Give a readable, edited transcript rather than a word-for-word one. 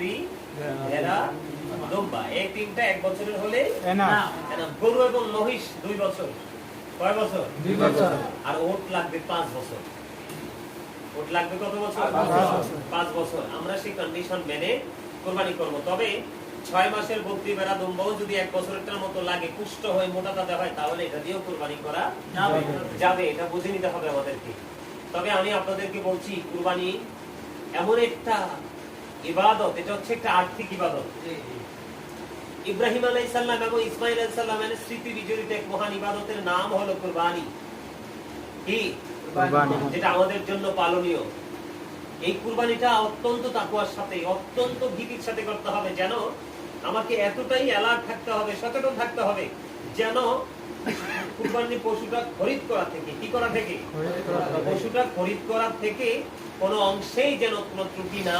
বকরি, ভেড়া, দুম্বা, এই তিনটা 1 বছরের হলে এনাফ। গরু এবং মহিষ 2 বছর। কয় বছর? 2 বছর। আর ওট লাগবে 5 বছর। ওট লাগবে কত বছর? 5 বছর। আমরা সেই কন্ডিশন মেনে কুরবানি করব। তবে 6 মাসের বকরি, ভেড়া, দুম্বাও যদি 1 বছরের মতো লাগে, পুষ্ট হয়ে মোটা তাজা হয়, তাহলে এটা দিয়েও কুরবানি করা যাবে। এটা বুঝে নিতে হবে আমাদেরকে। তবে আমি আপনাদেরকে বলছি, কুরবানি এমন একটা ইবাদত, এটা হচ্ছে একটা আর্থিক ইবাদত। ইব্রাহিম আলাইহিস সালাম এবং ইসমাঈল আলাইহিস সালামের স্মৃতি বিজড়িত এক মহান ইবাদতের নাম হলো কুরবানি। কি? কুরবানি। যেটা আমাদের জন্য পালনীয়। এই কুরবানিটা অত্যন্ত তাকওয়ার সাথে, অত্যন্ত ভীতির সাথে করতে হবে, যেন আমাকে এতটাই অ্যালার্ট থাকতে হবে, সচেতন থাকতে হবে, যেন কুরবানি পশুটা খরিদ করা থেকে, কি করা থেকে, পশুটা খরিদ করা থেকে কোনো অংশেই যেন কোনো ত্রুটি না